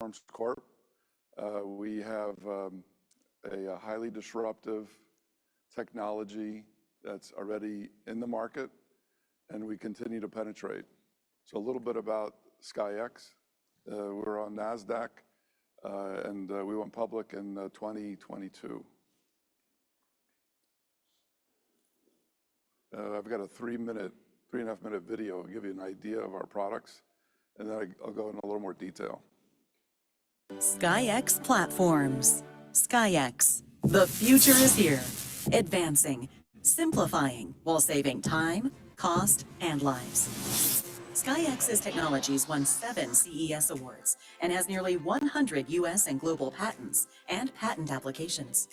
Platforms Corp. We have a highly disruptive technology that's already in the market, and we continue to penetrate. So a little bit about SKYX. We're on NASDAQ, and we went public in 2022. I've got a 3.5 minute video to give you an idea of our products, and then I'll go into a little more detail. SKYX Platforms. SKYX. The future is here. Advancing, simplifying, while saving time, cost, and lives. SKYX's technologies won 7 CES awards and has nearly 100 US and global patents and patent applications.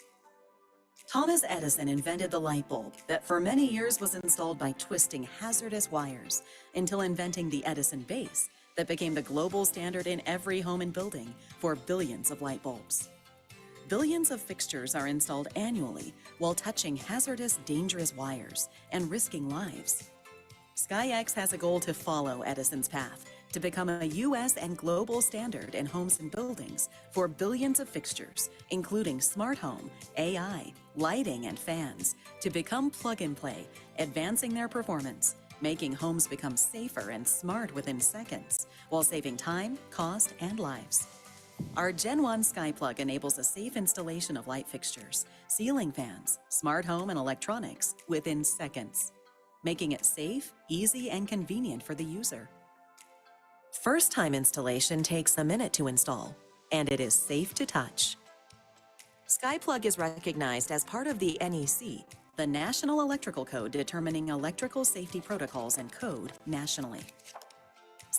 Thomas Edison invented the light bulb that for many years was installed by twisting hazardous wires until inventing the Edison base that became the global standard in every home and building for billions of light bulbs. Billions of fixtures are installed annually while touching hazardous, dangerous wires and risking lives. SKYX has a goal to follow Edison's path to become a US and global standard in homes and buildings for billions of fixtures, including smart home, AI, lighting, and fans, to become plug-and-play, advancing their performance, making homes become safer and smart within seconds, while saving time, cost, and lives. Our Gen 1 SkyPlug enables a safe installation of light fixtures, ceiling fans, smart home, and electronics within seconds, making it safe, easy, and convenient for the user. First-time installation takes a minute to install, and it is safe to touch. SkyPlug is recognized as part of the NEC, the National Electrical Code determining electrical safety protocols and code nationally.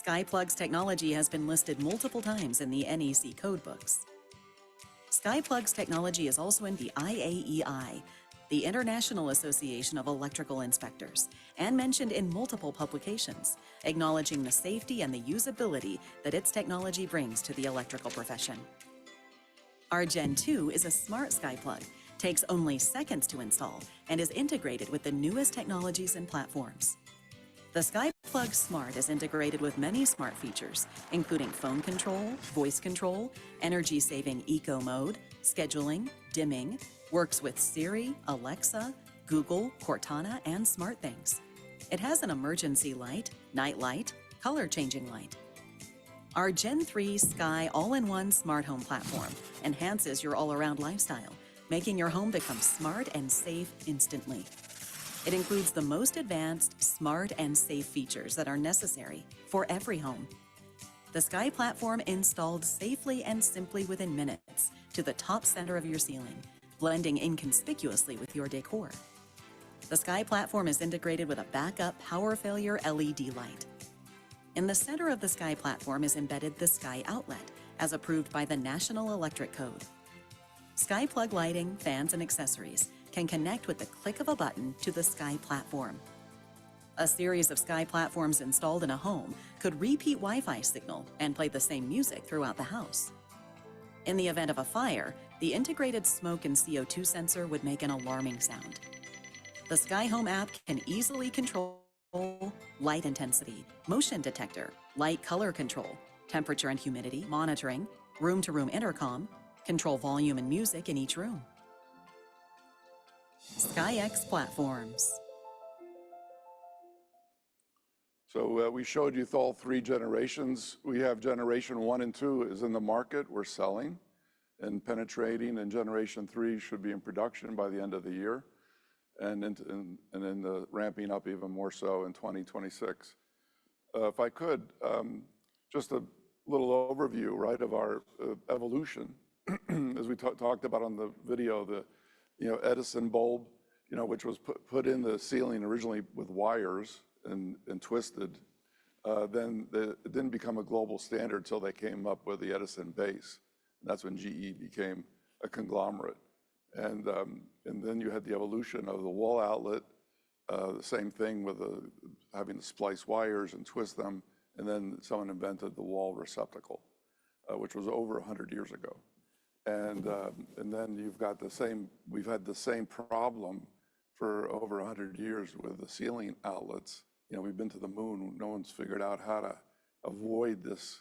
SkyPlug's technology has been listed multiple times in the NEC codebooks. SkyPlug's technology is also in the IAEI, the International Association of Electrical Inspectors, and mentioned in multiple publications, acknowledging the safety and the usability that its technology brings to the electrical profession. Our Gen 2 is a smart SkyPlug, takes only seconds to install, and is integrated with the newest technologies and platforms. The SkyPlug Smart is integrated with many smart features, including phone control, voice control, energy-saving eco mode, scheduling, dimming, works with Siri, Alexa, Google, Cortana, and SmartThings. It has an emergency light, night light, color-changing light. Our Gen 3 Sky all-in-one smart home platform enhances your all-around lifestyle, making your home become smart and safe instantly. It includes the most advanced, smart, and safe features that are necessary for every home. The Sky platform installed safely and simply within minutes to the top center of your ceiling, blending inconspicuously with your decor. The Sky platform is integrated with a backup power failure LED light. In the center of the Sky platform is embedded the Sky outlet, as approved by the National Electric Code. Sky plug lighting, fans, and accessories can connect with the click of a button to the Sky platform. A series of Sky platforms installed in a home could repeat Wi-Fi signal and play the same music throughout the house. In the event of a fire, the integrated smoke and CO2 sensor would make an alarming sound. The Sky Home app can easily control light intensity, motion detector, light color control, temperature and humidity monitoring, room-to-room intercom, control volume and music in each room. SKYX Platforms. So we showed you all 3 generations. We have generation 1 and 2 is in the market. We're selling and penetrating, and generation 3 should be in production by the end of the year, and then ramping up even more so in 2026. If I could, just a little overview, right, of our evolution, as we talked about on the video, the Edison bulb, which was put in the ceiling originally with wires and twisted. Then it didn't become a global standard until they came up with the Edison base. And that's when GE became a conglomerate. And then you had the evolution of the wall outlet, the same thing with having to splice wires and twist them. And then someone invented the wall receptacle, which was over 100 years ago. And then you've got we've had the same problem for over 100 years with the ceiling outlets. We've been to the moon. No one's figured out how to avoid this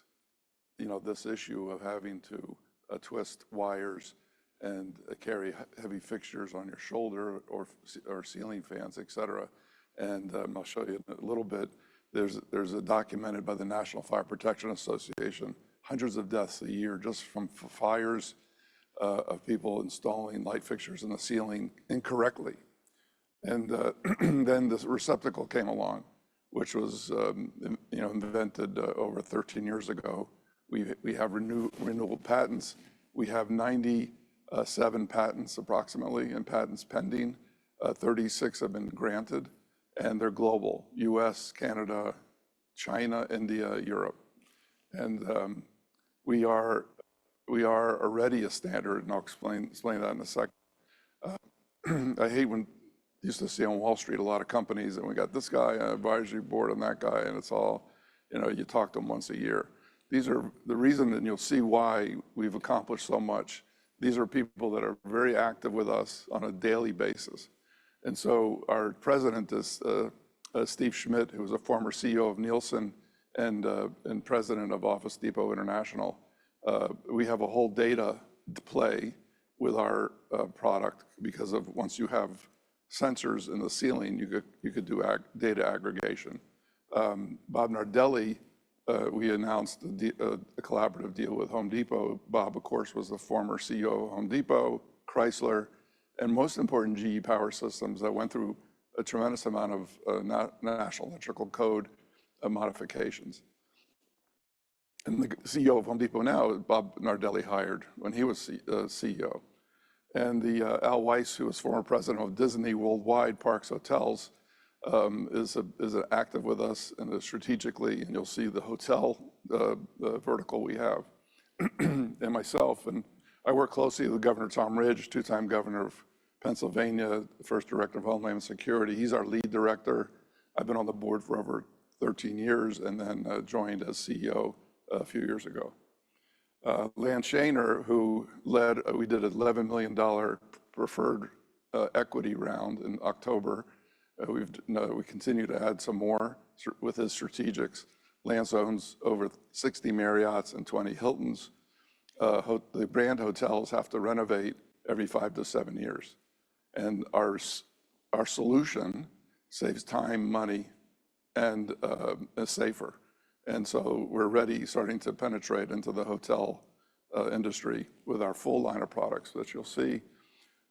this issue of having to twist wires and carry heavy fixtures on your shoulder or ceiling fans, et cetera. And I'll show you in a little bit. There's a documented by the National Fire Protection Association, hundreds of deaths a year just from fires of people installing light fixtures in the ceiling incorrectly. And then this receptacle came along, which was invented over 13 years ago. We have renewable patents. We have 97 patents approximately, and patents pending. 36 have been granted, and they're global: U.S., Canada, China, India, Europe. And we are already a standard, and I'll explain that in a second. I hate when you used to see on Wall Street a lot of companies, and we got this guy on advisory board and that guy, and it's all, you talk to them once a year. These are the reason, and you'll see why we've accomplished so much. These are people that are very active with us on a daily basis. And so our president is Steve Schmidt, who was a former CEO of Nielsen and president of Office Depot International. We have a whole data play with our product because of once you have sensors in the ceiling, you could do data aggregation. Bob Nardelli, we announced a collaborative deal with Home Depot. Bob, of course, was the former CEO of Home Depot, Chrysler, and most important, GE Power Systems that went through a tremendous amount of National Electrical Code modifications. And the CEO of Home Depot now, Bob Nardelli hired when he was CEO. And the Al Weiss, who was former president of Disney Worldwide Parks Hotels, is active with us and strategically, and you'll see the hotel the vertical we have. And myself, and I work closely with Governor Tom Ridge, two-time governor of Pennsylvania, first director of Homeland Security. He's our lead director. I've been on the board for over 13 years and then joined as CEO a few years ago. Lan Shaner, who we did an $11 million preferred equity round in October. We continue to add some more with his strategics. Lance owns over 60 Marriotts and 20 Hiltons. The brand hotels have to renovate every 5 to 7 years. And our solution saves time, money, and is safer. And so we're already starting to penetrate into the hotel industry with our full line of products that you'll see.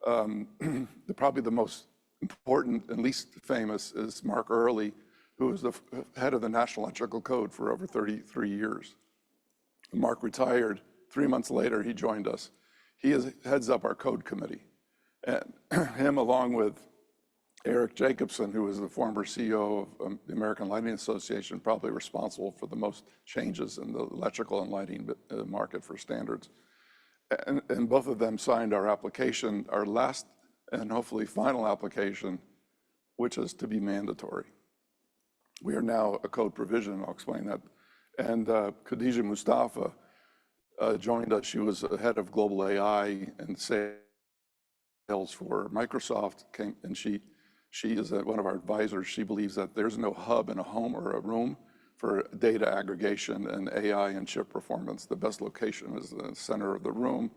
Probably the most important and least famous is Mark Early, who was the head of the National Electrical Code for over 33 years. Mark retired. 3 months later, he joined us. He heads up our code committee. And him, along with Eric Jacobson, who was the former CEO of the American Lighting Association, probably responsible for the most changes in the electrical and lighting market for standards. And both of them signed our application, our last and hopefully final application, which is to be mandatory. We are now a code provision, I'll explain that. And Khadija Mustafa joined us. She was head of global AI and sales for Microsoft, and she is one of our advisors. She believes that there's no hub in a home or a room for data aggregation and AI and chip performance. The best location is the center of the room.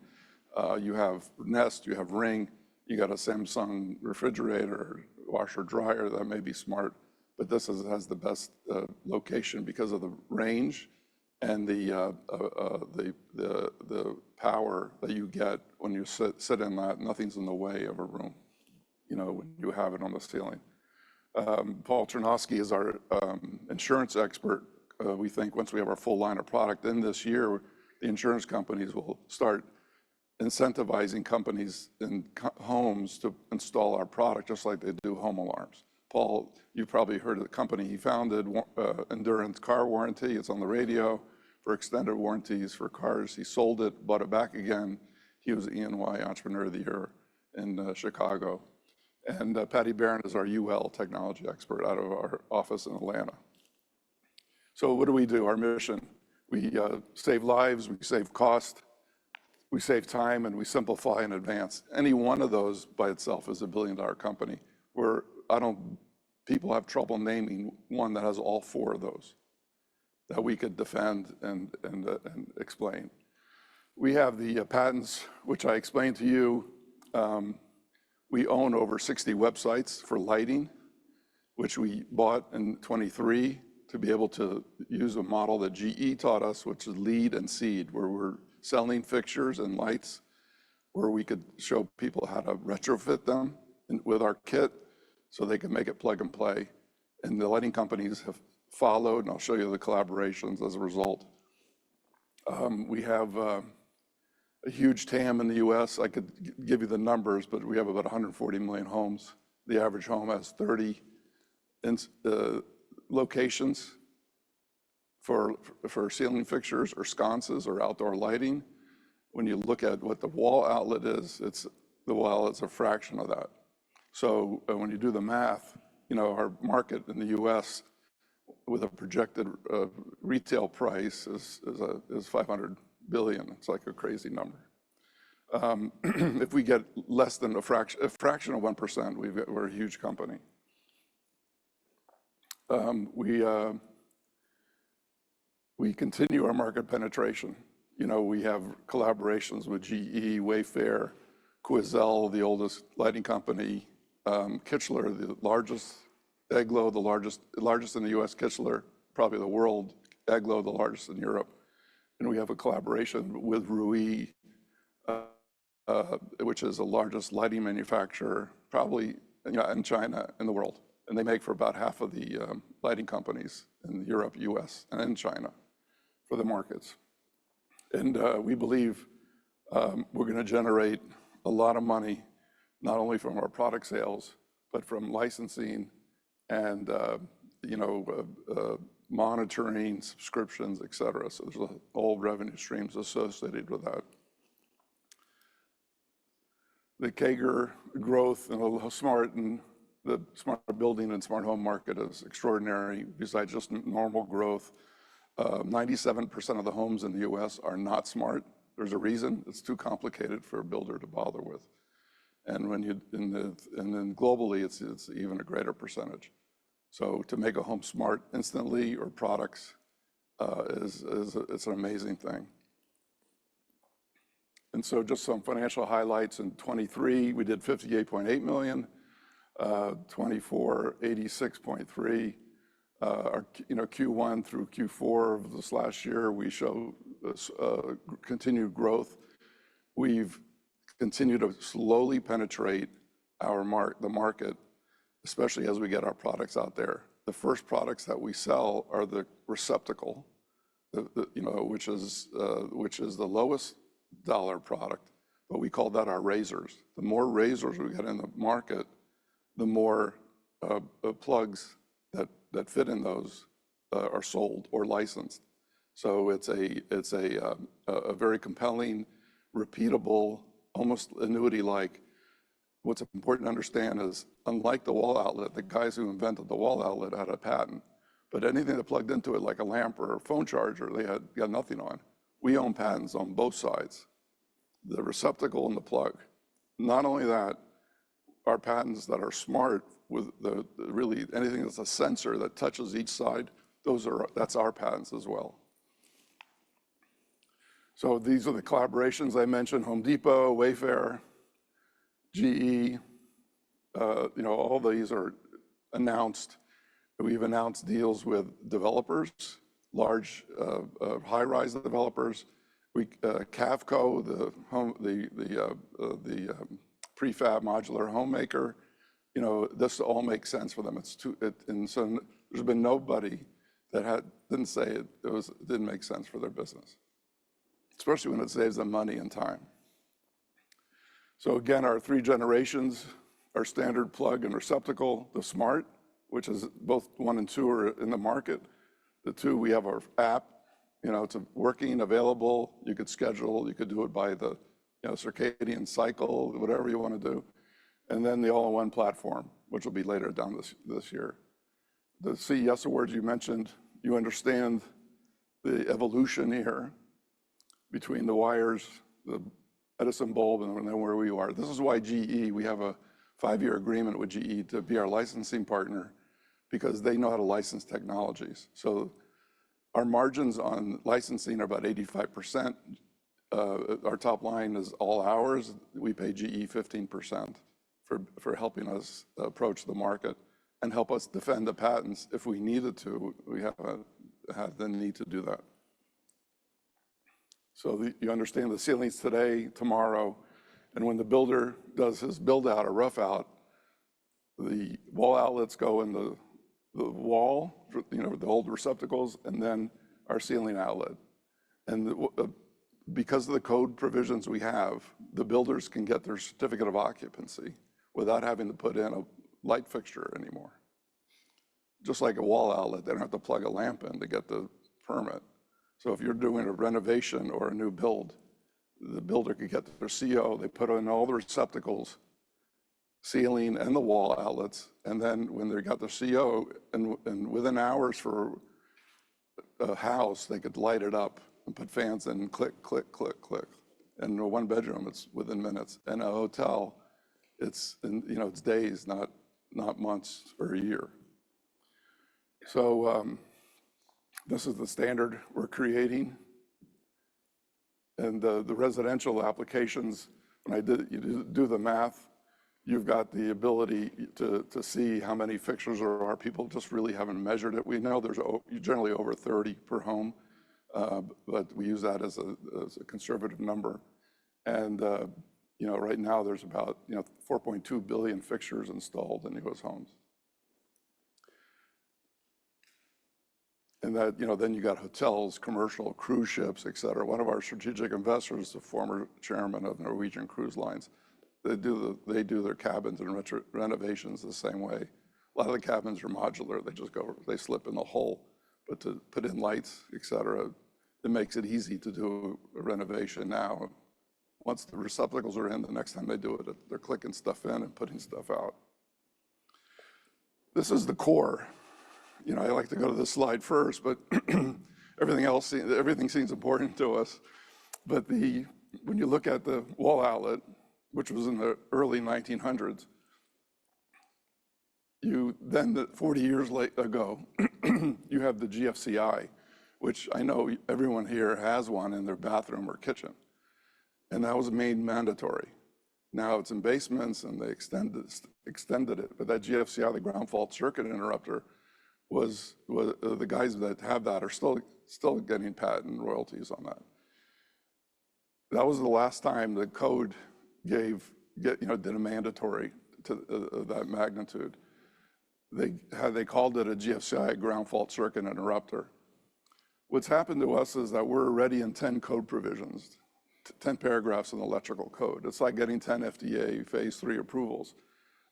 You have Nest, you have Ring, you got a Samsung refrigerator, washer, dryer. That may be smart, but this has the best location because of the range and the power that you get when you sit in that. Nothing's in the way of a room, when you have it on the ceiling. Paul Ternosky is our insurance expert. We think once we have our full line of product in this year, the insurance companies will start incentivizing companies in homes to install our product just like they do home alarms. Paul, you probably heard of the company he founded, Endurance Car Warranty. It's on the radio for extended warranties for cars. He sold it, bought it back again. He was E&Y Entrepreneur of the Year in Chicago. And Patty Barron is our UL technology expert out of our office in Atlanta. So what do? Our mission, we save lives, we save cost, we save time, and we simplify and advance. Any one of those by itself is $1 billion company. People have trouble naming one that has all 4 of those. that we could defend and explain. We have the patents, which I explained to you. We own over 60 websites for lighting, which we bought in 23 to be able to use a model that GE taught us, which is lead and seed, where we're selling fixtures and lights, where we could show people how to retrofit them with our kit so they can make it plug and play. And the lighting companies have followed, and I'll show you the collaborations as a result. We have a huge TAM in the US. I could give you the numbers, but we have about 140 million homes. The average home has 30 locations for ceiling fixtures or sconces or outdoor lighting. When you look at what the wall outlet is, the wall is a fraction of that. So when you do the math, you know, our market in the US with a projected retail price is 500 billion. It's like a crazy number. If we get less than a fraction of 1%, we're a huge company. We continue our market penetration. You know, we have collaborations with GE, Wayfair, Quoizel, the oldest lighting company, Kichler, the largest, Eglo, the largest in the US, Kichler, probably the world, Eglo, the largest in Europe. And we have a collaboration with Rui, which is the largest lighting manufacturer, probably in China, in the world. And they make for about half of the lighting companies in Europe, US, and in China for the markets. And we believe we're going to generate a lot of money, not only from our product sales, but from licensing and monitoring, subscriptions, et cetera. So there's all revenue streams associated with that. The CAGR growth and the smart building and smart home market is extraordinary. Besides just normal growth, 97% of the homes in the US are not smart. There's a reason. It's too complicated for a builder to bother with. And then globally, it's even a greater percentage. So to make a home smart instantly or products it's an amazing thing. And so just some financial highlights. In 23, we did 58.8 million. 24, 86.3. Our Q1 through Q4 of this last year, we show continued growth. We've continued to slowly penetrate the market, especially as we get our products out there. The first products that we sell are the receptacle, which is the lowest dollar product, but we call that our razors. The more razors we get in the market, the more plugs that fit in those are sold or licensed. So it's a very compelling, repeatable, almost annuity-like. What's important to understand is, unlike the wall outlet, the guys who invented the wall outlet had a patent, but anything that plugged into it, like a lamp or a phone charger, they got nothing on. We own patents on both sides, the receptacle and the plug. Not only that, our patents that are smart with really anything that's a sensor that touches each side, that's our patents as well. So these are the collaborations I mentioned: Home Depot, Wayfair, GE. All these are announced. We've announced deals with developers, large high-rise developers. Cavco, the prefab modular homemaker. This all makes sense for them. And so there's been nobody that didn't say it didn't make sense for their business, especially when it saves them money and time. So again, our 3 generations, our standard plug and receptacle, the smart, which is both 1 and 2 are in the market. The 2, we have our app. It's working, available. You could schedule. You could do it by the circadian cycle, whatever you want to do. And then the all-in-one platform, which will be later down this year. The CES awards you mentioned, you understand the evolution here between the wires, the Edison bulb, and then where we are. This is why GE, we have a 5-year agreement with GE to be our licensing partner, because they know how to license technologies. So Our margins on licensing are about 85%. Our top line is all ours. We pay GE 15% for helping us approach the market and help us defend the patents if we needed to. We have the need to do that. So you understand the ceilings today, tomorrow, and when the builder does his build out or rough out, the wall outlets go in the wall, the old receptacles, and then our ceiling outlet. And because of the code provisions we have, the builders can get their certificate of occupancy without having to put in a light fixture anymore. Just like a wall outlet, they don't have to plug a lamp in to get the permit. So if you're doing a renovation or a new build, the builder could get their CO, they put in all the receptacles, ceiling and the wall outlets, and then when they got the CO, and within hours for a house, they could light it up and put fans in, click, click, click, click. And in a one bedroom, it's within minutes. And a hotel, it's days, not months or a year. So this is the standard we're creating. And the residential applications, when you do the math, you've got the ability to see how many fixtures there are. People just really haven't measured it. We know there's generally over 30 per home, but we use that as a conservative number. And right now there's about 4.2 billion fixtures installed in U.S. homes. And that, then you got hotels, commercial, cruise ships, et cetera. One of our strategic investors, the former chairman of Norwegian Cruise Lines, they do their cabins and renovations the same way. A lot of the cabins are modular. They slip in the hole, but to put in lights, et cetera, it makes it easy to do a renovation now. Once the receptacles are in, the next time they do it, they're clicking stuff in and putting stuff out. This is the core. I like to go to this slide first, but everything seems important to us. But when you look at the wall outlet, which was in the early 1900s, 40 years ago, you have the GFCI, which I know everyone here has one in their bathroom or kitchen. And that was made mandatory. Now it's in basements and they extended it. But that GFCI, the ground fault circuit interrupter, was the guys that have that are still getting patent royalties on that. That was the last time the code did a mandatory to that magnitude. They called it a GFCI, ground fault circuit interrupter. What's happened to us is that we're already in 10 code provisions, 10 paragraphs in the electrical code. It's like getting 10 FDA phase 3 approvals.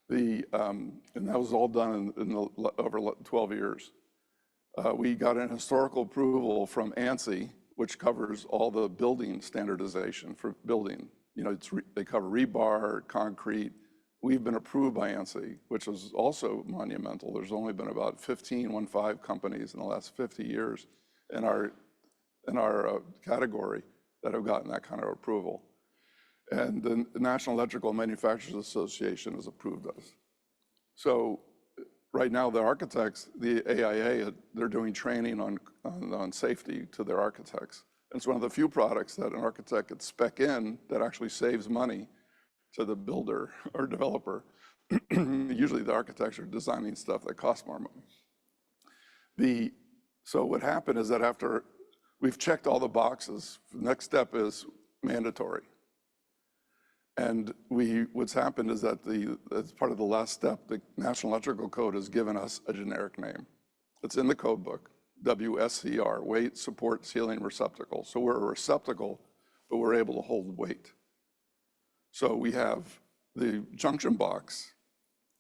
And that was all done in over 12 years. We got an historical approval from ANSI, which covers all the building standardization for building. They cover rebar, concrete. We've been approved by ANSI, which is also monumental. There's only been about 15 companies in the last 50 years in our category that have gotten that kind of approval. And the National Electrical Manufacturers Association has approved us. So right now, the architects, the AIA, they're doing training on safety to their architects. And it's one of the few products that an architect could spec in that actually saves money to the builder or developer. Usually the architects are designing stuff that costs more money. So what happened is that after we've checked all the boxes, the next step is mandatory. And what's happened is that as part of the last step, the National Electrical Code has given us a generic name. It's in the code book, WSCR, weight support ceiling receptacle. So we're a receptacle, but we're able to hold weight. So we have the junction box,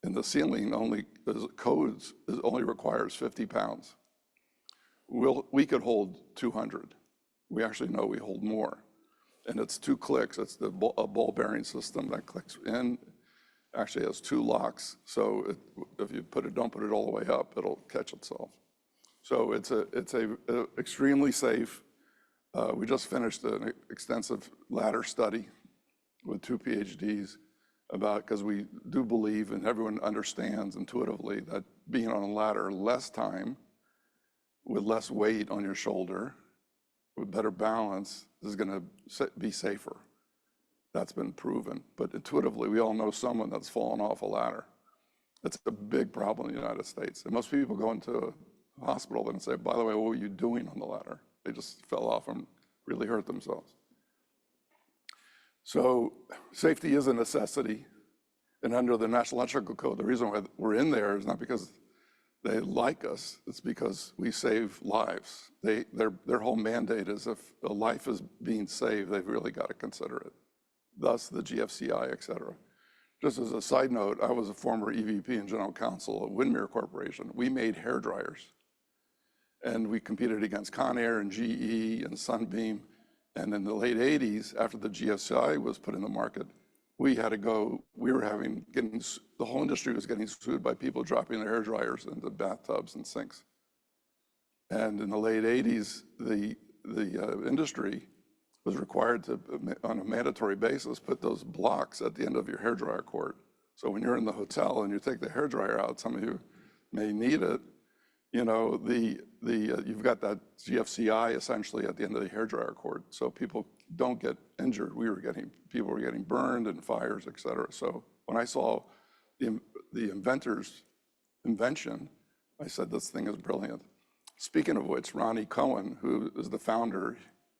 and the ceiling only requires 50 pounds. We could hold 200. We actually know we hold more. And it's 2 clicks. It's a ball bearing system that clicks in. Actually has 2 locks. So if you don't put it all the way up, it'll catch itself. So it's extremely safe. We just finished an extensive ladder study with 2 PhDs because we do believe, and everyone understands intuitively, that being on a ladder less time with less weight on your shoulder, with better balance, is going to be safer. That's been proven. But intuitively, we all know someone that's fallen off a ladder. That's a big problem in the United States. And most people go into a hospital and say, by the way, what were you doing on the ladder? They just fell off and really hurt themselves. So safety is a necessity. And under the National Electrical Code, the reason why we're in there is not because they like us, it's because we save lives. Their whole mandate is if a life is being saved, they've really got to consider it. Thus the GFCI, et cetera. Just as a side note, I was a former EVP and general counsel at Windmere Corporation. We made hair dryers. And we competed against Conair and GE and Sunbeam. And in the late 80s, after the GFCI was put in the market, we had to go, the whole industry was getting sued by people dropping their hair dryers into bathtubs and sinks. And in the late 80s, the industry was required to, on a mandatory basis, put those blocks at the end of your hair dryer cord. So when you're in the hotel and you take the hair dryer out, some of you may need it, you know, you've got that GFCI essentially at the end of the hair dryer cord, so people don't get injured. People were getting burned and fires, et cetera. So when I saw the inventor's invention, I said, this thing is brilliant. Speaking of which, Ronnie Cohen, who is the founder,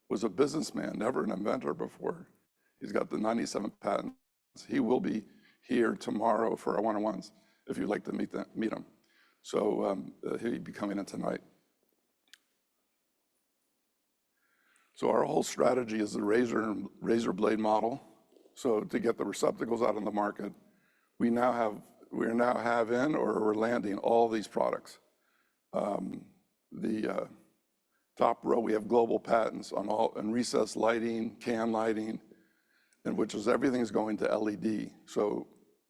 was a businessman, never an inventor before. He's got the 97 patents. He will be here tomorrow for our one-on-ones if you'd like to meet him. So he'll be coming in tonight. So our whole strategy is the razor blade model. So to get the receptacles out on the market, we now have in or we're landing all these products. The top row, we have global patents on all, and recessed lighting, can lighting, and which is everything's going to LED. So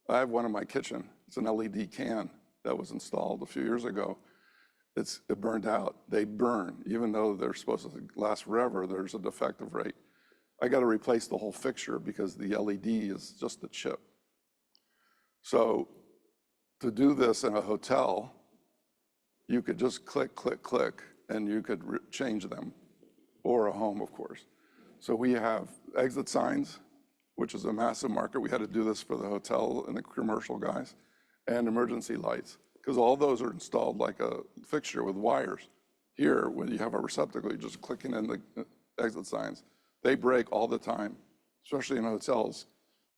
I have one in my kitchen. It's an LED can that was installed a few years ago. It burned out. They burn, even though they're supposed to last forever, there's a defective rate. I got to replace the whole fixture because the LED is just a chip. So to do this in a hotel, you could just click, click, click, and you could change them, or a home, of course. So we have exit signs, which is a massive market. We had to do this for the hotel and the commercial guys, and emergency lights, because all those are installed like a fixture with wires. Here, when you have a receptacle, you're just clicking in the exit signs. They break all the time, especially in hotels.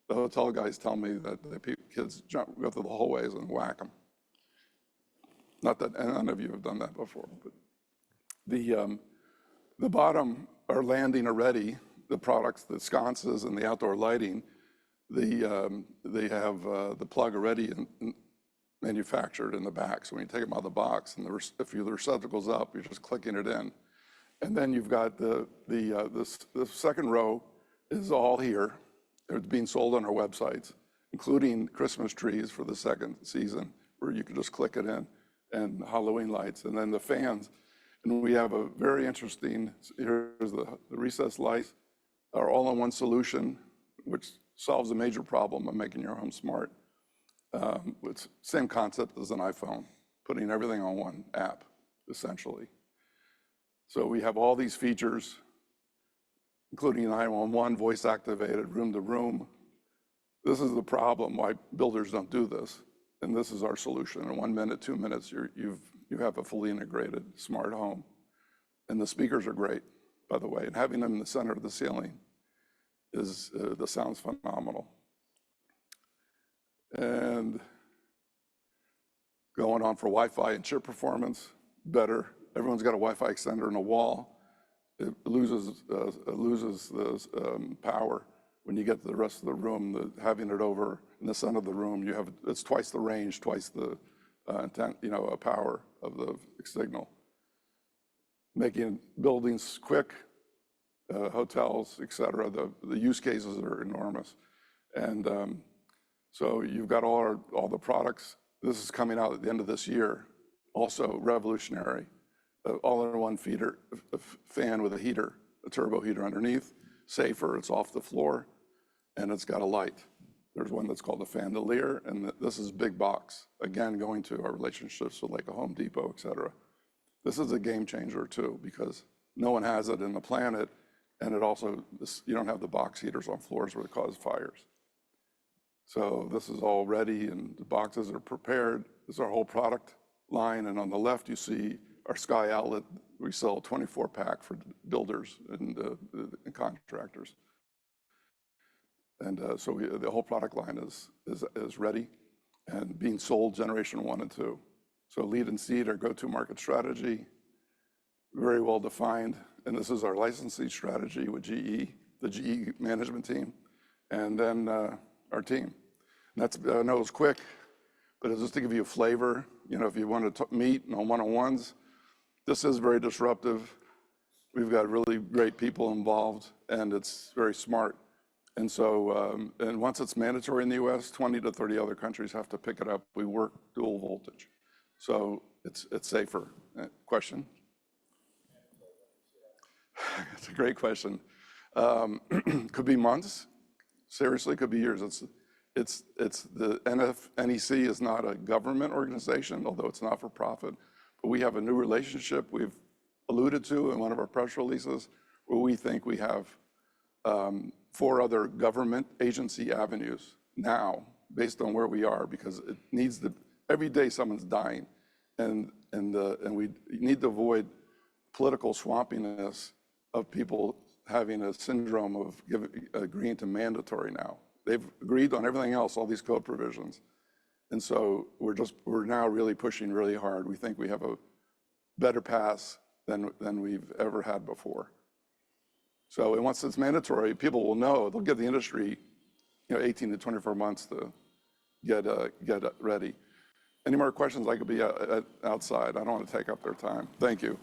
The hotel guys tell me that the kids go through the hallways and whack them. Not that none of you have done that before, but the bottom are landing already. The products, the sconces and the outdoor lighting, they have the plug already manufactured in the back. So when you take them out of the box, and if the receptacle's up, you're just clicking it in. And then you've got the second row is all here. It's being sold on our websites, including Christmas trees for the second season, where you can just click it in, and Halloween lights, and then the fans. And we have a very interesting, here's the recessed lights, are all-in-one solution, which solves a major problem of making your home smart. It's same concept as an iPhone, putting everything on one app, essentially. So we have all these features, including 911, voice activated, room to room. This is the problem why builders don't do this. And this is our solution. In 1 minute, 2 minutes, you have a fully integrated smart home. And the speakers are great, by the way. And having them in the center of the ceiling the sound's phenomenal. And going on for Wi-Fi and chip performance, better. Everyone's got a Wi-Fi extender in a wall. It loses the power when you get to the rest of the room. Having it over in the center of the room, it's twice the range, twice the power of the signal. Making buildings quick, hotels, et cetera. The use cases are enormous. And so you've got all the products. This is coming out at the end of this year. Also revolutionary. All-in-one fan with a heater, a turbo heater underneath. Safer, it's off the floor, and it's got a light. There's one that's called a Fandelier, and this is big box. Again, going to our relationships with like a Home Depot, et cetera. This is a game changer too, because no one has it in the planet, and it also, you don't have the box heaters on floors where it causes fires. So this is all ready, and the boxes are prepared. This is our whole product line, and on the left you see our Sky Outlet. We sell a 24-pack for builders and contractors. And so the whole product line is ready and being sold generation 1 and 2. So lead and seed, our go-to market strategy, very well defined. And this is our licensing strategy with GE, the GE management team, and then our team. And that's, I know it's quick, but it's just to give you a flavor. You know, if you want to meet on one-on-ones, this is very disruptive. We've got really great people involved, and it's very smart. And so, and once it's mandatory in the US, 20 to 30 other countries have to pick it up. We work dual voltage. So it's safer. Question? It's a great question. Could be months. Seriously, could be years. It's the NEC is not a government organization, although it's not for profit. But we have a new relationship we've alluded to in one of our press releases, where we think we have 4 other government agency avenues now, based on where we are, because it needs every day someone's dying, and we need to avoid political swampiness of people having a syndrome of agreeing to mandatory now. They've agreed on everything else, all these code provisions. And so we're now really pushing really hard. We think we have a better pass than we've ever had before. So once it's mandatory, people will know. They'll give the industry, 18 to 24 months to get ready. Any more questions? I could be outside. I don't want to take up their time. Thank you.